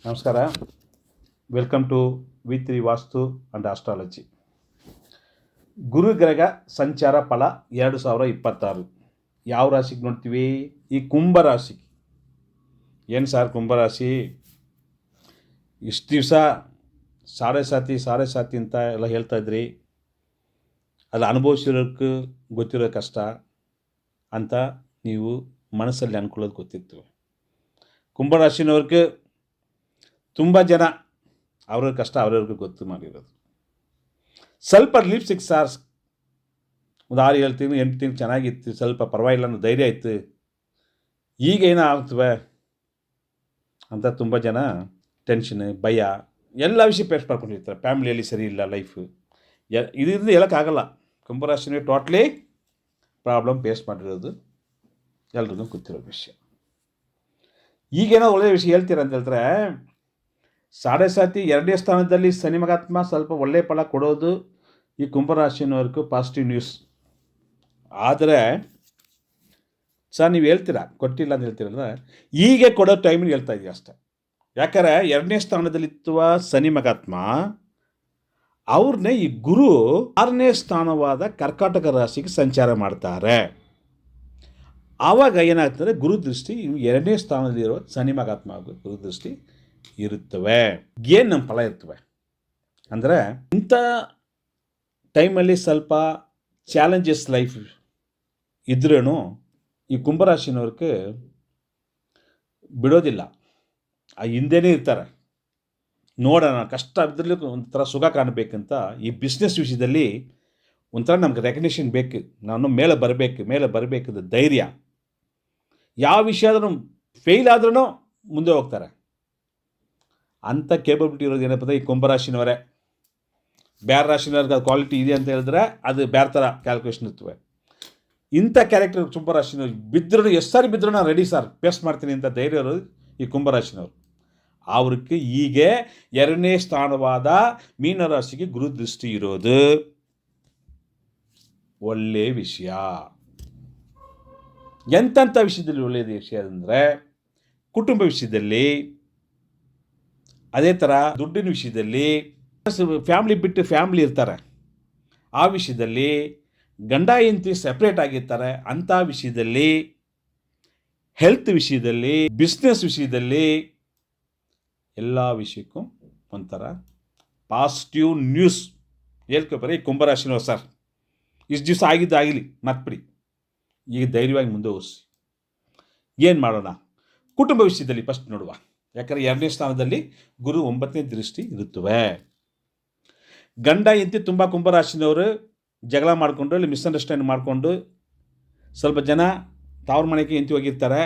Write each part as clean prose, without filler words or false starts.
ನಮಸ್ಕಾರ. Welcome to ವಿ3 vastu and astrology. ಗುರುಗ್ರಹ ಸಂಚಾರ ಫಲ 2026 ಯಾವ ರಾಶಿಗೆ ನೋಡ್ತೀವಿ? ಈ ಕುಂಭರಾಶಿ. ಏನು ಸರ್ ಕುಂಭರಾಶಿ ಇಷ್ಟು ದಿವಸ ಸಾಡೆ ಸಾತಿ ಅಂತ ಎಲ್ಲ ಹೇಳ್ತಾ ಇದ್ರಿ, ಅದು ಅನುಭವಿಸಿರೋಕ್ಕೆ ಗೊತ್ತಿರೋ ಕಷ್ಟ ಅಂತ ನೀವು ಮನಸ್ಸಲ್ಲಿ ಅನ್ಕೊಳ್ಳೋದು ಗೊತ್ತಿತ್ತು. ಕುಂಭರಾಶಿನವ್ರಿಗೆ ತುಂಬ ಜನ ಅವ್ರ ಕಷ್ಟ ಅವ್ರವ್ರಿಗೆ ಗೊತ್ತು ಮಾಡಿರೋದು. ಸ್ವಲ್ಪ ರಿಲೀಫ್ ಸಿಕ್ಸ್ ಸಾರ್, ಒಂದು 6-7 ತಿಂಗಳು 8 ತಿಂಗಳು ಚೆನ್ನಾಗಿತ್ತು, ಸ್ವಲ್ಪ ಪರವಾಗಿಲ್ಲ ಅನ್ನೋ ಧೈರ್ಯ ಆಯಿತು. ಈಗ ಏನೋ ಆಗ್ತವೆ ಅಂತ ತುಂಬ ಜನ ಟೆನ್ಷನ್, ಭಯ ಎಲ್ಲ ವಿಷಯ ಫೇಸ್ ಮಾಡ್ಕೊಂಡಿರ್ತಾರೆ. ಫ್ಯಾಮಿಲಿಯಲ್ಲಿ ಸರಿ ಇಲ್ಲ ಲೈಫು, ಇದರಿಂದ ಹೇಳೋಕ್ಕಾಗಲ್ಲ. ಕುಂಭರಾಶಿನೇ ಟೋಟ್ಲಿ ಪ್ರಾಬ್ಲಮ್ ಫೇಸ್ ಮಾಡಿರೋದು ಎಲ್ರಿಗೂ ಗೊತ್ತಿರೋ ವಿಷಯ. ಈಗೇನೋ ಒಳ್ಳೆಯ ವಿಷಯ ಹೇಳ್ತೀರ ಅಂತ ಹೇಳಿದ್ರೆ, ಸಾಡೆ ಸಾತಿ 2ನೇ ಸ್ಥಾನದಲ್ಲಿ ಶನಿ ಮಹಾತ್ಮ ಸ್ವಲ್ಪ ಒಳ್ಳೆಯ ಫಲ ಕೊಡೋದು ಈ ಕುಂಭರಾಶಿನವ್ರಿಗೂ ಪಾಸಿಟಿವ್ ನ್ಯೂಸ್. ಆದರೆ ಸರ್ ನೀವು ಹೇಳ್ತೀರಾ ಕೊಟ್ಟಿಲ್ಲ ಅಂತ ಹೇಳ್ತೀರಲ್ಲ, ಹೀಗೆ ಕೊಡೋ ಟೈಮಿಗೆ ಹೇಳ್ತಾ ಇದೀವಿ ಅಷ್ಟೇ. ಯಾಕಂದರೆ 2ನೇ ಸ್ಥಾನದಲ್ಲಿತ್ತುವ ಶನಿ ಮಹಾತ್ಮ ಅವ್ರನ್ನೇ ಈ ಗುರು 6ನೇ ಸ್ಥಾನವಾದ ಕರ್ಕಾಟಕ ರಾಶಿಗೆ ಸಂಚಾರ ಮಾಡ್ತಾರೆ. ಆವಾಗ ಏನಾಗ್ತದೆ, ಗುರು ದೃಷ್ಟಿ 2ನೇ ಸ್ಥಾನದಲ್ಲಿರೋ ಶನಿ ಮಹಾತ್ಮ ಗುರು ದೃಷ್ಟಿ ಇರುತ್ತವೆ. ಏನು ನಮ್ಮ ಫಲ ಇರ್ತವೆ ಅಂದರೆ, ಇಂಥ ಟೈಮಲ್ಲಿ ಸ್ವಲ್ಪ ಚಾಲೆಂಜಸ್ ಲೈಫ್ ಇದ್ರೂ ಈ ಕುಂಭರಾಶಿನವ್ರಿಗೆ ಬಿಡೋದಿಲ್ಲ, ಆ ಹಿಂದೆನೇ ಇರ್ತಾರೆ. ನೋಡೋಣ ಕಷ್ಟ ಇದ್ರಲ್ಲಿ ಒಂಥರ ಸುಖ ಕಾಣಬೇಕಂತ ಈ ಬಿಸ್ನೆಸ್ ವಿಷಯದಲ್ಲಿ ಒಂಥರ ನಮ್ಗೆ ರೆಕಗ್ನಿಷನ್ ಬೇಕು, ನಾನು ಮೇಲೆ ಬರಬೇಕಂತ ಧೈರ್ಯ. ಯಾವ ವಿಷಯ ಆದ್ರೂ ಫೇಲ್ ಆದ್ರೂ ಮುಂದೆ ಹೋಗ್ತಾರೆ. ಅಂಥ ಕೇಪಬಿಲಿಟಿ ಇರೋದು ಏನಪ್ಪ ಅಂದರೆ ಈ ಕುಂಭರಾಶಿನವರೇ. ಬೇರೆ ರಾಶಿನವ್ರಿಗೆ ಅದು ಕ್ವಾಲಿಟಿ ಇದೆ ಅಂತ ಹೇಳಿದ್ರೆ ಅದು ಬೇರೆ ಥರ ಕ್ಯಾಲ್ಕುಲೇಷನ್ ಇರ್ತವೆ. ಇಂಥ ಕ್ಯಾರೆಕ್ಟರ್ ಕುಂಭರಾಶಿನವ್ರು ಬಿದ್ದರೂ ಎಷ್ಟು ಸಾರಿ ಬಿದ್ದರೂ ನಾನು ರೆಡಿ ಸರ್, ಫೇಸ್ ಮಾಡ್ತೀನಿ ಅಂತ ಧೈರ್ಯ ಇರೋದು ಈ ಕುಂಭರಾಶಿನವರು. ಅವ್ರಿಗೆ ಹೀಗೆ 2ನೇ ಸ್ಥಾನವಾದ ಮೀನರಾಶಿಗೆ ಗುರು ದೃಷ್ಟಿ ಇರೋದು ಒಳ್ಳೆಯ ವಿಷಯ. ಎಂಥ ವಿಷಯದಲ್ಲಿ ಒಳ್ಳೆಯದು ವಿಷಯ ಅಂದರೆ, ಕುಟುಂಬ ವಿಷಯದಲ್ಲಿ, ಅದೇ ಥರ ದುಡ್ಡಿನ ವಿಷಯದಲ್ಲಿ, ಫ್ಯಾಮ್ಲಿ ಬಿಟ್ಟು ಫ್ಯಾಮ್ಲಿ ಇರ್ತಾರೆ ಆ ವಿಷಯದಲ್ಲಿ, ಗಂಡ ಹೆಂಡತಿ ಸೆಪ್ರೇಟ್ ಆಗಿರ್ತಾರೆ ಅಂಥ ವಿಷಯದಲ್ಲಿ, ಹೆಲ್ತ್ ವಿಷಯದಲ್ಲಿ, ಬಿಸ್ನೆಸ್ ವಿಷಯದಲ್ಲಿ, ಎಲ್ಲ ವಿಷಯಕ್ಕೂ ಒಂಥರ ಪಾಸಿಟಿವ್ ನ್ಯೂಸ್ ಹೇಳ್ಕೊಬಾರಿ ಕುಂಭರಾಶಿನವ್ರು. ಸರ್ ಇಷ್ಟು ದಿವಸ ಆಗಿದ್ದಾಗಲಿ ಮತ್ಬಿಡಿ, ಈಗ ಧೈರ್ಯವಾಗಿ ಮುಂದೆ ಹೋಗಿಸಿ. ಏನು ಮಾಡೋಣ ಕುಟುಂಬ ವಿಷಯದಲ್ಲಿ ಫಸ್ಟ್ ನೋಡುವ. ಯಾಕಂದರೆ 2ನೇ ಸ್ಥಾನದಲ್ಲಿ ಗುರು 9ನೇ ದೃಷ್ಟಿ ಇರುತ್ತವೆ. ಗಂಡ ಹೆಂಡತಿ ತುಂಬ ಕುಂಭರಾಶಿನವರು ಜಗಳ ಮಾಡಿಕೊಂಡು ಇಲ್ಲಿ ಮಿಸ್ಅಂಡರ್ಸ್ಟ್ಯಾಂಡ್ ಮಾಡಿಕೊಂಡು ಸ್ವಲ್ಪ ಜನ ತವ್ರ ಮನೆಗೆ ಹೆಂಡತಿ ಹೋಗಿರ್ತಾರೆ,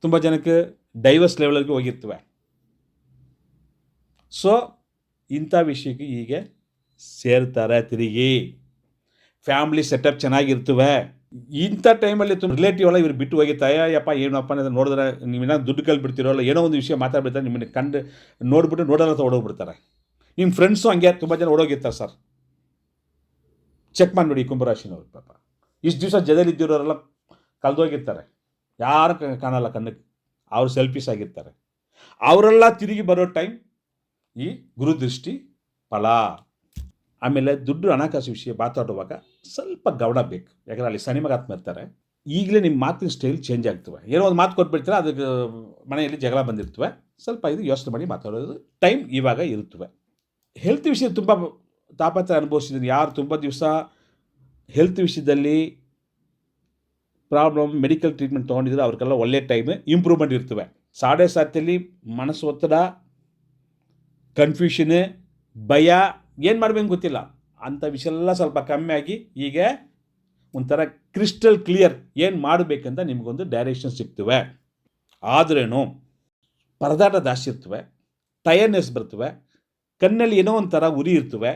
ತುಂಬ ಜನಕ್ಕೆ ಡೈವರ್ಸ್ ಲೆವೆಲ್ಗೆ ಹೋಗಿರ್ತವೆ. ಸೊ ಇಂಥ ವಿಷಯಕ್ಕೆ ಹೀಗೆ ಸೇರ್ತಾರೆ. ತಿರುಗಿ ಫ್ಯಾಮ್ಲಿ ಸೆಟಪ್ ಚೆನ್ನಾಗಿರ್ತವೆ. ಇಂಥ ಟೈಮಲ್ಲಿ ತುಂಬ ರಿಲೇಟಿವ್ ಎಲ್ಲ ಇವ್ರು ಬಿಟ್ಟು ಹೋಗಿರ್ತಾರೆ. ಯಪ್ಪ ಏನಪ್ಪ ಅಂತ ನೋಡಿದ್ರೆ ನೀವೇನೋ ದುಡ್ಡು ಕಲ್ ಬಿಡ್ತಿರೋಲ್ಲ, ಏನೋ ಒಂದು ವಿಷಯ ಮಾತಾಡ್ಬಿಡ್ತಾರೆ, ನಿಮ್ಮನ್ನು ಕಂಡು ನೋಡಿಬಿಟ್ಟು ನೋಡೋಲ್ಲ ಓಡೋಗ್ಬಿಡ್ತಾರೆ. ನಿಮ್ಮ ಫ್ರೆಂಡ್ಸು ಹಂಗೆ ತುಂಬ ಜನ ಓಡೋಗಿರ್ತಾರೆ ಸರ್. ಚೆಕ್ ಮಾಡಿ ನೋಡಿ ಕುಂಭರಾಶಿನವ್ರು. ಪಾಪ ಇಷ್ಟು ದಿವಸ ಜೊತೆಲಿದ್ದಿರೋರೆಲ್ಲ ಕಳೆದೋಗಿರ್ತಾರೆ, ಯಾರು ಕಾಣಲ್ಲ ಕಣ್ಣಕ್ಕೆ, ಅವ್ರು ಸೆಲ್ಫಿಶ್ ಆಗಿರ್ತಾರೆ. ಅವರೆಲ್ಲ ತಿರುಗಿ ಬರೋ ಟೈಮ್ ಈ ಗುರುದೃಷ್ಟಿ ಫಲ. ಆಮೇಲೆ ದುಡ್ಡು ಹಣಕಾಸು ವಿಷಯ ಮಾತಾಡುವಾಗ ಸ್ವಲ್ಪ ಗಮನ ಬೇಕು. ಯಾಕಂದರೆ ಅಲ್ಲಿ ಶನಿ ಮಹಾತ್ಮ ಇರ್ತಾರೆ. ಈಗಲೇ ನಿಮ್ಮ ಮಾತಿನ ಸ್ಟೈಲ್ ಚೇಂಜ್ ಆಗ್ತವೆ. ಏನೋ ಒಂದು ಮಾತು ಕೊಟ್ಬಿಡ್ತೀರ, ಅದಕ್ಕೆ ಮನೆಯಲ್ಲಿ ಜಗಳ ಬಂದಿರ್ತವೆ. ಸ್ವಲ್ಪ ಇದು ಯೋಚನೆ ಮಾಡಿ ಮಾತಾಡೋದು ಟೈಮ್ ಇವಾಗ ಇರುತ್ತವೆ. ಹೆಲ್ತ್ ವಿಷಯ ತುಂಬ ತಾಪತ್ರ ಅನುಭವಿಸಿದ್ದೀನಿ. ಯಾರು ತುಂಬ ದಿವಸ ಹೆಲ್ತ್ ವಿಷಯದಲ್ಲಿ ಪ್ರಾಬ್ಲಮ್ ಮೆಡಿಕಲ್ ಟ್ರೀಟ್ಮೆಂಟ್ ತೊಗೊಂಡಿದ್ರೆ ಅವ್ರಿಗೆಲ್ಲ ಒಳ್ಳೆ ಟೈಮ್ ಇಂಪ್ರೂವ್ಮೆಂಟ್ ಇರ್ತವೆ. ಸಾಡೆ ಸಾತಿಯಲ್ಲಿ ಮನಸ್ಸು ಒತ್ತಡ, ಕನ್ಫ್ಯೂಷನ್, ಭಯ, ಏನು ಮಾಡಬೇಕು ಗೊತ್ತಿಲ್ಲ ಅಂಥ ವಿಷಯ ಎಲ್ಲ ಸ್ವಲ್ಪ ಕಮ್ಮಿ ಆಗಿ ಈಗ ಒಂಥರ ಕ್ರಿಸ್ಟಲ್ ಕ್ಲಿಯರ್ ಏನು ಮಾಡಬೇಕಂತ ನಿಮಗೊಂದು ಡೈರೆಕ್ಷನ್ ಸಿಗ್ತವೆ. ಆದ್ರೇನು ಪರದಾಟ ಜಾಸ್ತಿ ಇರ್ತವೆ, ಟಯರ್ನೆಸ್ ಬರ್ತವೆ, ಕಣ್ಣಲ್ಲಿ ಏನೋ ಒಂಥರ ಉರಿ ಇರ್ತವೆ,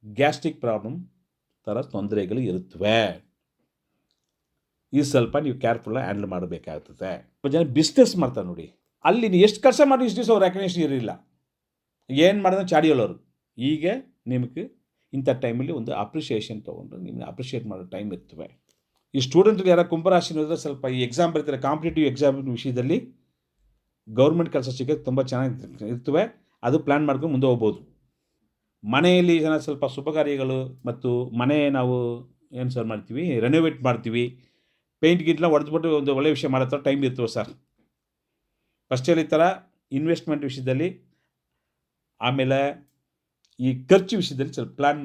ಗ್ಯಾಸ್ಟ್ರಿಕ್ ಪ್ರಾಬ್ಲಮ್ ಥರ ತೊಂದರೆಗಳು ಇರುತ್ತವೆ. ಇದು ಸ್ವಲ್ಪ ನೀವು ಕೇರ್ಫುಲ್ಲಾಗಿ ಹ್ಯಾಂಡಲ್ ಮಾಡಬೇಕಾಗ್ತದೆ. ಜನ ಬಿಸ್ನೆಸ್ ಮಾಡ್ತಾರೆ ನೋಡಿ, ಅಲ್ಲಿ ನೀವು ಎಷ್ಟು ಖರ್ಚು ಮಾಡಿ ಇಷ್ಟು ದಿವಸ ಅವ್ರು ರೆಕಗ್ನೇಷನ್ ಇರಲಿಲ್ಲ, ಏನು ಮಾಡಿದ್ರೆ ಚಾಡಿಯೋಲ್ಲವರು. ಈಗ ನಿಮಗೆ ಇಂಥ ಟೈಮಲ್ಲಿ ಒಂದು ಅಪ್ರಿಷಿಯೇಷನ್ ತೊಗೊಂಡು ನಿಮ್ಮನ್ನ ಅಪ್ರಿಷಿಯೇಟ್ ಮಾಡೋ ಟೈಮ್ ಇರ್ತವೆ. ಈ ಸ್ಟೂಡೆಂಟ್ಗೆ ಯಾರೋ ಕುಂಭರಾಶಿನೋದ್ರೆ ಸ್ವಲ್ಪ ಈ ಎಕ್ಸಾಮ್ ಬರ್ತಾರೆ, ಕಾಂಪಿಟೇಟಿವ್ ಎಕ್ಸಾಮ್ ವಿಷಯದಲ್ಲಿ ಗೌರ್ಮೆಂಟ್ ಕೆಲಸ ಸಿಗೋಕ್ಕೆ ತುಂಬ ಚೆನ್ನಾಗಿ ಇರ್ತವೆ. ಅದು ಪ್ಲ್ಯಾನ್ ಮಾಡ್ಕೊಂಡು ಮುಂದೆ ಹೋಗ್ಬೋದು. ಮನೆಯಲ್ಲಿ ಜನ ಸ್ವಲ್ಪ ಶುಭ ಕಾರ್ಯಗಳು ಮತ್ತು ಮನೆ ನಾವು ಏನು ಸರ್ ಮಾಡ್ತೀವಿ, ರೆನೋವೇಟ್ ಮಾಡ್ತೀವಿ, ಪೇಂಟ್ ಗೀಟ್ಲ ಹೊಡೆದ್ಬಿಟ್ಟು ಒಂದು ಒಳ್ಳೆ ವಿಷಯ ಮಾಡೋ ಥರ ಟೈಮ್ ಇರ್ತವೆ ಸರ್. ಫಸ್ಟಲ್ಲಿ ಈ ಥರ ಇನ್ವೆಸ್ಟ್ಮೆಂಟ್ ವಿಷಯದಲ್ಲಿ, ಆಮೇಲೆ ಈ ಖರ್ಚು ವಿಷಯದಲ್ಲಿ ಸ್ವಲ್ಪ ಪ್ಲ್ಯಾನ್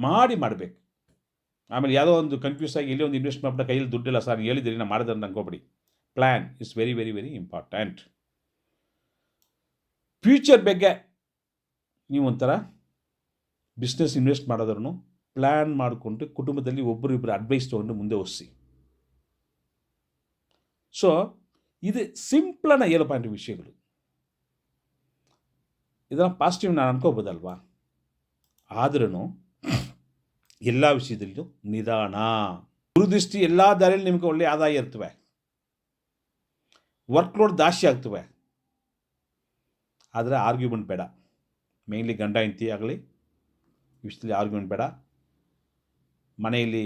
ಮಾಡಿ ಮಾಡಬೇಕು. ಆಮೇಲೆ ಯಾವುದೋ ಒಂದು ಕನ್ಫ್ಯೂಸ್ ಆಗಿ ಇಲ್ಲಿ ಒಂದು ಇನ್ವೆಸ್ಟ್ ಮಾಡಿಬಿಟ್ಟು ಕೈಯಲ್ಲಿ ದುಡ್ಡಿಲ್ಲ ಸರ್ ಹೇಳಿದಿರಿ ನಾನು ಮಾಡಿದ್ರೆ ಅನ್ಕೋಬೇಡಿ. Plan is very very very important. Future ಬಗ್ಗೆ ನೀವು ಒಂಥರ ಬಿಸ್ನೆಸ್ ಇನ್ವೆಸ್ಟ್ ಮಾಡೋದ್ರೂ ಪ್ಲ್ಯಾನ್ ಮಾಡಿಕೊಂಡು ಕುಟುಂಬದಲ್ಲಿ ಒಬ್ಬರಿಬ್ಬರು ಅಡ್ವೈಸ್ ತೊಗೊಂಡು ಮುಂದೆ ಓದಿಸಿ. ಸೊ ಇದು ಸಿಂಪಲನ 7 ಪಾಯಿಂಟ್ ವಿಷಯಗಳು. ಇದನ್ನು ಪಾಸಿಟಿವ್ ನಾನು ಅನ್ಕೋಬೋದಲ್ವಾ? ಆದ್ರೂ ಎಲ್ಲ ವಿಷಯದಲ್ಲೂ ನಿಧಾನ. ದುರದೃಷ್ಟಿ ಎಲ್ಲ ದಾರಿಯಲ್ಲಿ ನಿಮಗೆ ಒಳ್ಳೆಯ ಆದಾಯ ಇರ್ತವೆ, ವರ್ಕ್ಲೋಡ್ ಜಾಸ್ತಿ ಆಗ್ತವೆ. ಆದರೆ ಆರ್ಗ್ಯುಮೆಂಟ್ ಬೇಡ. ಮೇನ್ಲಿ ಗಂಡ ಹೆಂಡತಿ ಆಗಲಿ ವಿಷಯದಲ್ಲಿ ಆರ್ಗ್ಯುಮೆಂಟ್ ಬೇಡ. ಮನೆಯಲ್ಲಿ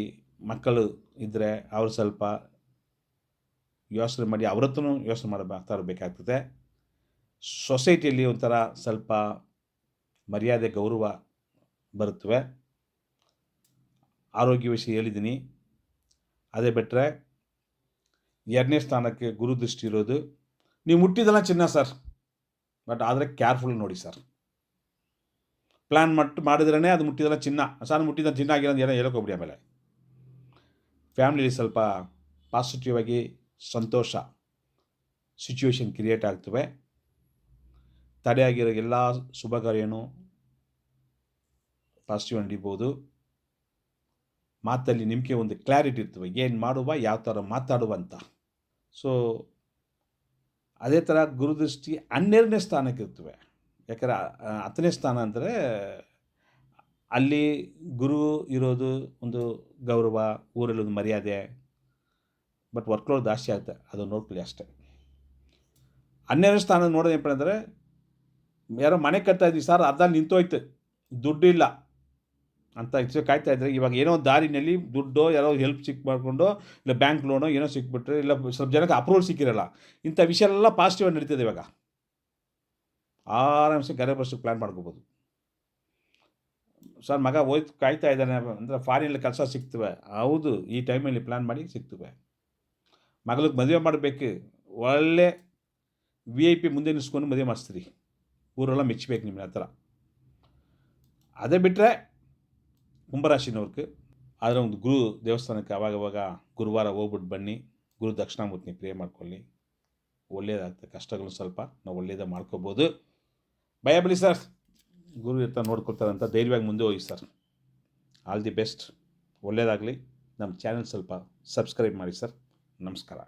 ಮಕ್ಕಳು ಇದ್ದರೆ ಅವರು ಸ್ವಲ್ಪ ಯೋಚನೆ ಮಾಡಿ ಅವ್ರ ಹತ್ರನೂ ಯೋಚನೆ ಮಾಡ್ತಾ ಇರಬೇಕಾಗ್ತದೆ. ಸೊಸೈಟಿಯಲ್ಲಿ ಒಂಥರ ಸ್ವಲ್ಪ ಮರ್ಯಾದೆ ಗೌರವ ಬರುತ್ತವೆ. ಆರೋಗ್ಯ ವಿಷಯ ಹೇಳಿದ್ದೀನಿ. ಅದೇ ಬಿಟ್ಟರೆ 2ನೇ ಸ್ಥಾನಕ್ಕೆ ಗುರು ದೃಷ್ಟಿ ಇರೋದು. ನೀವು ಮುಟ್ಟಿದೆಲ್ಲ ಚಿನ್ನ ಸರ್, ಬಟ್ ಆದರೆ ಕೇರ್ಫುಲ್ ನೋಡಿ ಸರ್. ಪ್ಲ್ಯಾನ್ ಮಾಡಿದ್ರೇ ಅದು ಮುಟ್ಟಿದೆಲ್ಲ ಚಿನ್ನ, ಸರ್ ಮುಟ್ಟಿದ ಚಿನ್ನ ಆಗಿರೋದು ಏನೋ ಹೇಳೋಕೋಗ್ಬಿಡಿ. ಆಮೇಲೆ ಫ್ಯಾಮಿಲಿಯಲ್ಲಿ ಸ್ವಲ್ಪ ಪಾಸಿಟಿವ್ ಆಗಿ ಸಂತೋಷ ಸಿಚುವೇಶನ್ ಕ್ರಿಯೇಟ್ ಆಗ್ತವೆ. ತಡೆಯಾಗಿರೋ ಎಲ್ಲ ಶುಭ ಕಾರ್ಯನೂ ಪಾಸಿಟಿವ್ ನಡೀಬೋದು. ಮಾತಲ್ಲಿ ನಿಮಗೆ ಒಂದು ಕ್ಲಾರಿಟಿ ಇರ್ತವೆ, ಏನು ಮಾಡುವ, ಯಾವ ಥರ ಮಾತಾಡುವ ಅಂತ. ಸೊ ಅದೇ ಥರ ಗುರುದೃಷ್ಟಿ 12ನೇ ಸ್ಥಾನಕ್ಕೆ ಇರ್ತವೆ. ಯಾಕಂದರೆ 10ನೇ ಸ್ಥಾನ ಅಂದರೆ ಅಲ್ಲಿ ಗುರು ಇರೋದು ಒಂದು ಗೌರವ, ಊರಲ್ಲಿ ಒಂದು ಮರ್ಯಾದೆ, ಬಟ್ ವರ್ಕ್ಲೋಡ್ ಜಾಸ್ತಿ ಆಗುತ್ತೆ. ಅದು ನೋಡ್ಕೊಳ್ಳಿ ಅಷ್ಟೇ. 12ನೇ ಸ್ಥಾನ ನೋಡೋದು ಏನಪ್ಪ ಅಂದರೆ, ಯಾರೋ ಮನೆ ಕಟ್ತಾ ಇದ್ವಿ ಸರ್, ಅರ್ಧ ನಿಂತೋಯ್ತು, ದುಡ್ಡಿಲ್ಲ ಅಂತ ಕಾಯ್ತಾ ಇದ್ದರೆ, ಇವಾಗ ಏನೋ ದಾರಿನಲ್ಲಿ ದುಡ್ಡೋ ಯಾರೋ ಹೆಲ್ಪ್ ಮಾಡಿಕೊಂಡು ಇಲ್ಲ ಬ್ಯಾಂಕ್ ಲೋನೋ ಏನೋ ಸಿಕ್ಬಿಟ್ರೆ, ಇಲ್ಲ ಸ್ವಲ್ಪ ಜನಕ್ಕೆ ಅಪ್ರೂವಲ್ ಸಿಕ್ಕಿರಲ್ಲ, ಇಂಥ ವಿಷಯ ಎಲ್ಲ ಪಾಸಿಟಿವ್ ಆಗಿ ನಡೀತದೆ. ಇವಾಗ ಆರಾಮ್ಸೆ ಗರೆ ಬಸ್ಸಿಗೆ ಪ್ಲ್ಯಾನ್ ಮಾಡ್ಕೋಬೋದು. ಸರ್ ಮಗ ಹೋಯ್ತು ಕಾಯ್ತಾ ಇದ್ದಾನೆ ಅಂದರೆ ಫಾರಿನಲ್ಲಿ ಕೆಲಸ ಸಿಗ್ತವೆ. ಹೌದು, ಈ ಟೈಮಲ್ಲಿ ಪ್ಲ್ಯಾನ್ ಮಾಡಿ ಸಿಗ್ತವೆ. ಮಗಳಿಗೆ ಮದುವೆ ಮಾಡಬೇಕು, ಒಳ್ಳೆ VIP ಮುಂದೆ ನಿಲ್ಸ್ಕೊಂಡು ಮದುವೆ ಮಾಡಿಸ್ತೀರಿ, ಊರೆಲ್ಲ ಮೆಚ್ಚಬೇಕು ನಿಮ್ಮ ಹತ್ರ. ಅದೇ ಬಿಟ್ಟರೆ ಕುಂಭರಾಶಿನವ್ರಿಗೆ ಆದರೆ ಒಂದು ಗುರು ದೇವಸ್ಥಾನಕ್ಕೆ ಅವಾಗವಾಗ ಗುರುವಾರ ಹೋಗ್ಬಿಟ್ಟು ಬನ್ನಿ, ಗುರು ದಕ್ಷಿಣಾಮೂರ್ತಿನ ಪ್ರೇಯರ್ ಮಾಡ್ಕೊಳ್ಳಿ, ಒಳ್ಳೆಯದಾಗ್ತದೆ. ಕಷ್ಟಗಳು ಸ್ವಲ್ಪ ನಾವು ಒಳ್ಳೆಯದೇ ಮಾಡ್ಕೋಬೋದು. ಭಯ ಬಿಡಿ ಸರ್, ಗುರು ಇರ್ತಾ ನೋಡ್ಕೊಳ್ತಾರೆ ಅಂತ ಧೈರ್ಯವಾಗಿ ಮುಂದೆ ಹೋಗಿ ಸರ್. ಆಲ್ ದಿ ಬೆಸ್ಟ್, ಒಳ್ಳೆಯದಾಗಲಿ. ನಮ್ಮ ಚಾನೆಲ್ ಸ್ವಲ್ಪ ಸಬ್ಸ್ಕ್ರೈಬ್ ಮಾಡಿ ಸರ್. ನಮಸ್ಕಾರ.